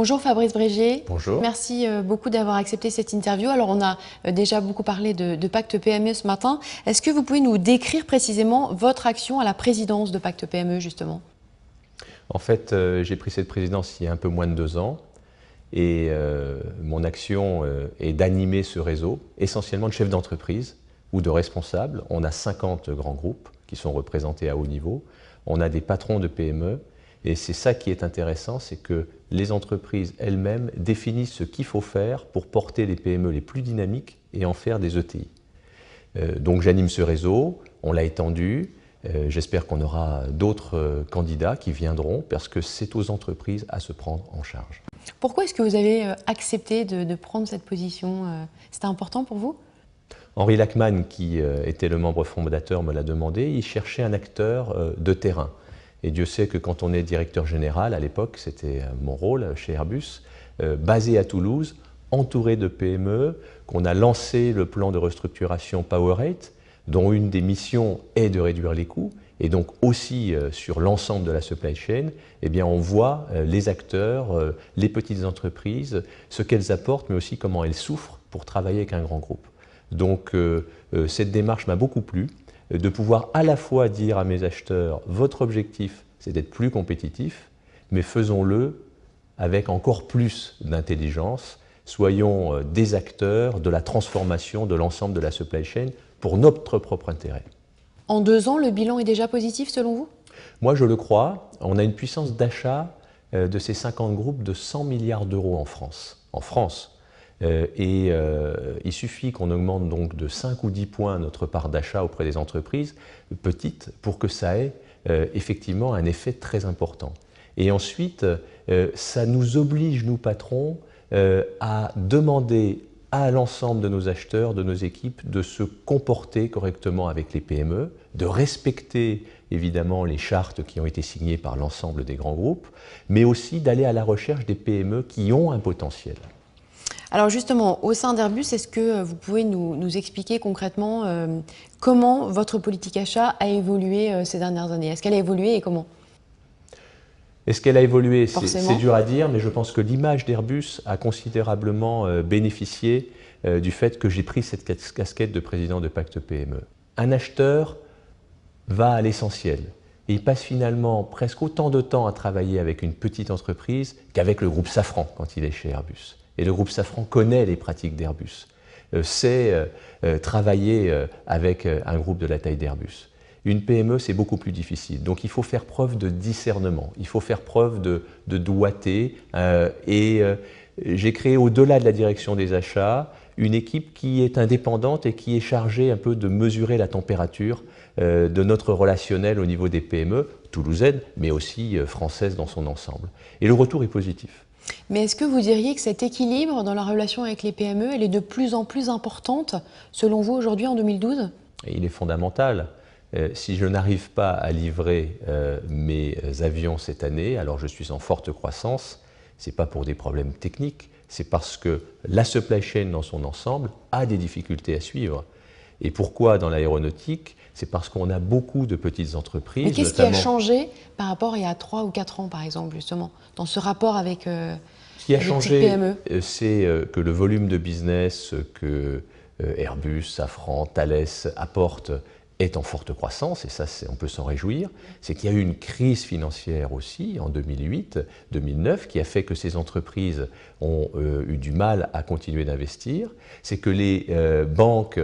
Bonjour Fabrice Brégier. Bonjour. Merci beaucoup d'avoir accepté cette interview. Alors on a déjà beaucoup parlé de Pacte PME ce matin. Est-ce que vous pouvez nous décrire précisément votre action à la présidence de Pacte PME justement? En fait, j'ai pris cette présidence il y a un peu moins de 2 ans et mon action est d'animer ce réseau, essentiellement de chefs d'entreprise ou de responsables. On a 50 grands groupes qui sont représentés à haut niveau. On a des patrons de PME et c'est ça qui est intéressant, c'est que les entreprises elles-mêmes définissent ce qu'il faut faire pour porter les PME les plus dynamiques et en faire des ETI. Donc j'anime ce réseau, on l'a étendu. J'espère qu'on aura d'autres candidats qui viendront parce que c'est aux entreprises à se prendre en charge. Pourquoi est-ce que vous avez accepté de prendre cette position? C'était important pour vous? Henri Lachmann, qui était le membre fondateur, me l'a demandé. Il cherchait un acteur de terrain. Et Dieu sait que quand on est directeur général, à l'époque, c'était mon rôle chez Airbus, basé à Toulouse, entouré de PME, qu'on a lancé le plan de restructuration Power8, dont une des missions est de réduire les coûts, et donc aussi sur l'ensemble de la supply chain, eh bien on voit les acteurs, les petites entreprises, ce qu'elles apportent, mais aussi comment elles souffrent pour travailler avec un grand groupe. Donc cette démarche m'a beaucoup plu, de pouvoir à la fois dire à mes acheteurs, votre objectif c'est d'être plus compétitif, mais faisons-le avec encore plus d'intelligence, soyons des acteurs de la transformation de l'ensemble de la supply chain pour notre propre intérêt. En 2 ans, le bilan est déjà positif selon vous? Moi je le crois, on a une puissance d'achat de ces 50 groupes de 100 milliards d'euros en France. Il suffit qu'on augmente donc de 5 ou 10 points notre part d'achat auprès des entreprises petites pour que ça ait effectivement un effet très important. Et ensuite, ça nous oblige, nous patrons, à demander à l'ensemble de nos acheteurs, de nos équipes, de se comporter correctement avec les PME, de respecter évidemment les chartes qui ont été signées par l'ensemble des grands groupes, mais aussi d'aller à la recherche des PME qui ont un potentiel. Alors justement, au sein d'Airbus, est-ce que vous pouvez nous expliquer concrètement comment votre politique achat a évolué ces dernières années? Est-ce qu'elle a évolué et comment? Est-ce qu'elle a évolué? C'est dur à dire, mais je pense que l'image d'Airbus a considérablement bénéficié du fait que j'ai pris cette casquette de président de Pacte PME. Un acheteur va à l'essentiel. Et il passe finalement presque autant de temps à travailler avec une petite entreprise qu'avec le groupe Safran quand il est chez Airbus. Et le groupe Safran connaît les pratiques d'Airbus, sait travailler avec un groupe de la taille d'Airbus. Une PME, c'est beaucoup plus difficile. Donc il faut faire preuve de discernement, il faut faire preuve de doigté. J'ai créé au-delà de la direction des achats une équipe qui est indépendante et qui est chargée un peu de mesurer la température de notre relationnel au niveau des PME, toulousaines, mais aussi françaises dans son ensemble. Et le retour est positif. Mais est-ce que vous diriez que cet équilibre dans la relation avec les PME, elle est de plus en plus importante, selon vous, aujourd'hui, en 2012? Il est fondamental. Si je n'arrive pas à livrer mes avions cette année, alors je suis en forte croissance, ce n'est pas pour des problèmes techniques, c'est parce que la supply chain dans son ensemble a des difficultés à suivre. Et pourquoi dans l'aéronautique? C'est parce qu'on a beaucoup de petites entreprises. Mais qu'est-ce qui a changé par rapport à il y a 3 ou 4 ans, par exemple, justement, dans ce rapport avec les petites PME? Ce qui a changé, c'est que le volume de business que Airbus, Safran, Thales apportent est en forte croissance, et ça, on peut s'en réjouir. C'est qu'il y a eu une crise financière aussi, en 2008-2009, qui a fait que ces entreprises ont eu du mal à continuer d'investir. C'est que les banques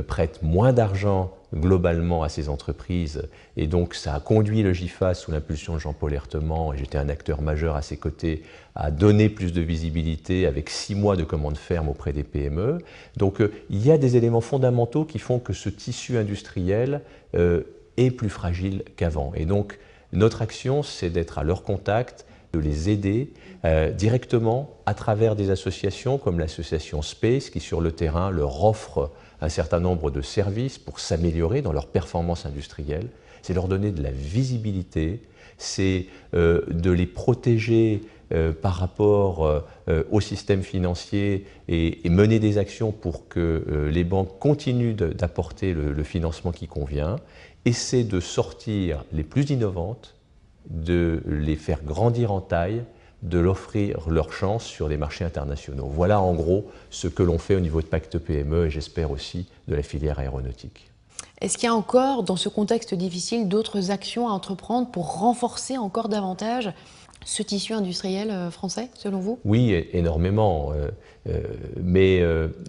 prêtent moins d'argent globalement à ces entreprises, et donc ça a conduit le GIFAS sous l'impulsion de Jean-Paul Herteman, et j'étais un acteur majeur à ses côtés, à donner plus de visibilité avec 6 mois de commande ferme auprès des PME. Donc il y a des éléments fondamentaux qui font que ce tissu industriel est plus fragile qu'avant. Et donc notre action, c'est d'être à leur contact, de les aider directement à travers des associations comme l'association Space, qui sur le terrain leur offre un certain nombre de services pour s'améliorer dans leur performance industrielle. C'est leur donner de la visibilité, c'est de les protéger par rapport au système financier et mener des actions pour que les banques continuent d'apporter le financement qui convient. Et c'est de sortir les plus innovantes, de les faire grandir en taille de l'offrir leur chance sur les marchés internationaux. Voilà en gros ce que l'on fait au niveau de Pacte PME et j'espère aussi de la filière aéronautique. Est-ce qu'il y a encore, dans ce contexte difficile, d'autres actions à entreprendre pour renforcer encore davantage ce tissu industriel français, selon vous? Oui, énormément. Mais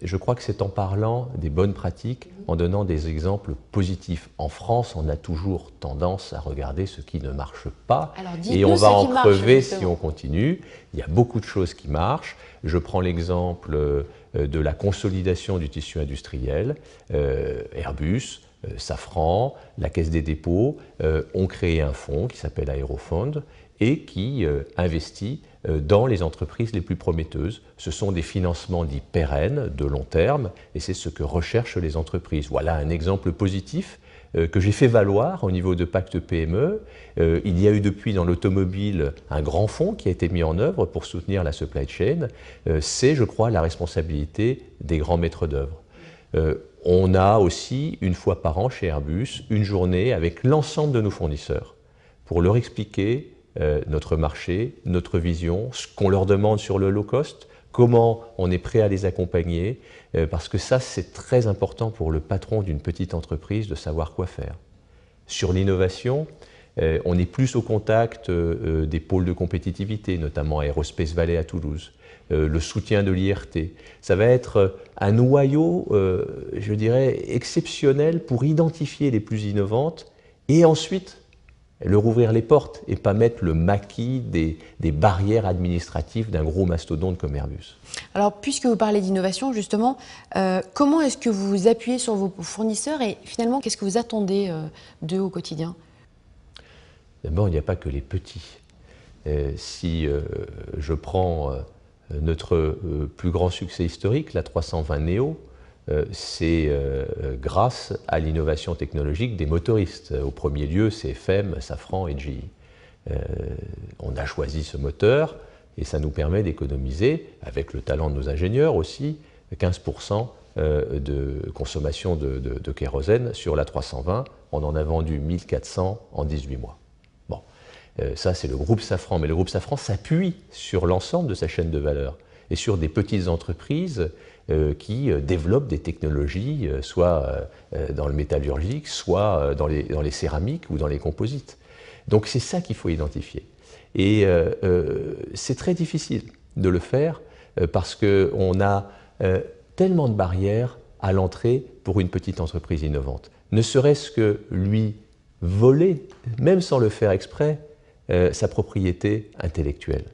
je crois que c'est en parlant des bonnes pratiques, en donnant des exemples positifs. En France, on a toujours tendance à regarder ce qui ne marche pas. Alors, et on va en crever si on continue. Il y a beaucoup de choses qui marchent. Je prends l'exemple de la consolidation du tissu industriel. Airbus, Safran, la Caisse des dépôts ont créé un fonds qui s'appelle Aérofond et qui investit dans les entreprises les plus prometteuses. Ce sont des financements dits pérennes, de long terme, et c'est ce que recherchent les entreprises. Voilà un exemple positif que j'ai fait valoir au niveau de Pacte PME. Il y a eu depuis dans l'automobile un grand fonds qui a été mis en œuvre pour soutenir la supply chain. C'est, je crois, la responsabilité des grands maîtres d'œuvre. On a aussi, une fois par an chez Airbus, une journée avec l'ensemble de nos fournisseurs pour leur expliquer notre marché, notre vision, ce qu'on leur demande sur le low cost, comment on est prêt à les accompagner, parce que ça, c'est très important pour le patron d'une petite entreprise de savoir quoi faire. Sur l'innovation, on est plus au contact des pôles de compétitivité, notamment Aerospace Valley à Toulouse, le soutien de l'IRT. Ça va être un noyau, je dirais, exceptionnel pour identifier les plus innovantes et ensuite leur ouvrir les portes et pas mettre le maquis des barrières administratives d'un gros mastodonte comme Airbus. Alors, puisque vous parlez d'innovation, justement, comment est-ce que vous vous appuyez sur vos fournisseurs et finalement, qu'est-ce que vous attendez d'eux au quotidien? D'abord, il n'y a pas que les petits. Si je prends notre plus grand succès historique, la 320 Neo, c'est grâce à l'innovation technologique des motoristes. Au premier lieu, CFM, Safran et GE. On a choisi ce moteur et ça nous permet d'économiser, avec le talent de nos ingénieurs aussi, 15% de consommation de kérosène sur la 320. On en a vendu 1400 en 18 mois. Bon, ça c'est le groupe Safran, mais le groupe Safran s'appuie sur l'ensemble de sa chaîne de valeur et sur des petites entreprises qui développent des technologies, soit dans le métallurgique, soit dans les céramiques ou dans les composites. Donc c'est ça qu'il faut identifier. Et c'est très difficile de le faire parce qu'on a tellement de barrières à l'entrée pour une petite entreprise innovante. Ne serait-ce que lui voler, même sans le faire exprès, sa propriété intellectuelle.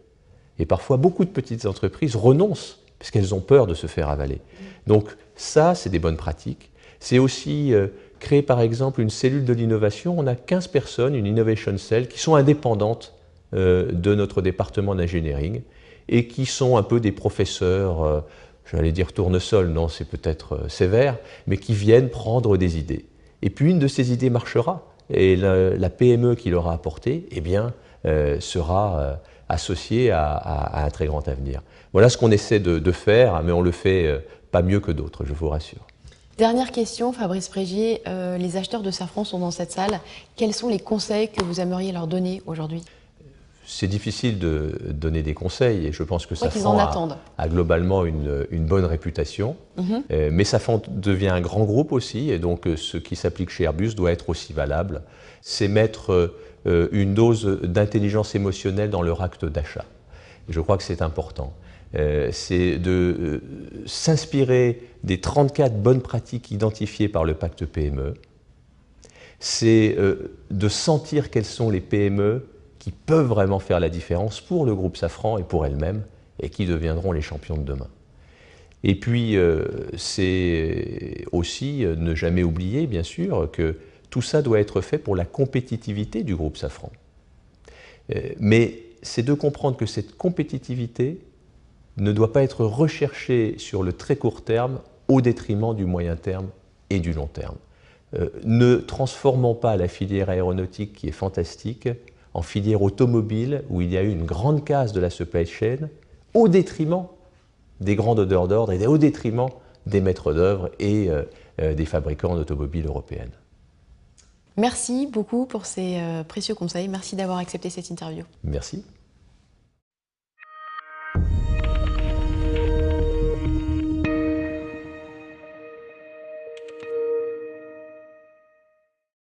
Et parfois, beaucoup de petites entreprises renoncent parce qu'elles ont peur de se faire avaler. Donc ça, c'est des bonnes pratiques. C'est aussi créer par exemple une cellule de l'innovation. On a 15 personnes, une Innovation Cell, qui sont indépendantes de notre département d'engineering et qui sont un peu des professeurs, j'allais dire tournesol, non, c'est peut-être sévère, mais qui viennent prendre des idées. Et puis une de ces idées marchera et la PME qui l'aura apportée, eh bien, sera associée à un très grand avenir. Voilà ce qu'on essaie de faire, mais on le fait pas mieux que d'autres, je vous rassure. Dernière question, Fabrice Prégier, les acheteurs de Safran sont dans cette salle. Quels sont les conseils que vous aimeriez leur donner aujourd'hui? C'est difficile de donner des conseils et je pense que Safran a globalement une bonne réputation. Mais Safran devient un grand groupe aussi et donc ce qui s'applique chez Airbus doit être aussi valable. C'est mettre une dose d'intelligence émotionnelle dans leur acte d'achat. Je crois que c'est important. C'est de s'inspirer des 34 bonnes pratiques identifiées par le pacte PME. C'est de sentir quelles sont les PME qui peuvent vraiment faire la différence pour le groupe Safran et pour elles-mêmes et qui deviendront les champions de demain. Et puis, c'est aussi ne jamais oublier, bien sûr, que tout ça doit être fait pour la compétitivité du groupe Safran. Mais c'est de comprendre que cette compétitivité ne doit pas être recherchée sur le très court terme au détriment du moyen terme et du long terme. Ne transformons pas la filière aéronautique qui est fantastique en filière automobile où il y a eu une grande casse de la supply chain au détriment des grands donneurs d'ordre et au détriment des maîtres d'œuvre et des fabricants d'automobiles européennes. Merci beaucoup pour ces précieux conseils. Merci d'avoir accepté cette interview. Merci.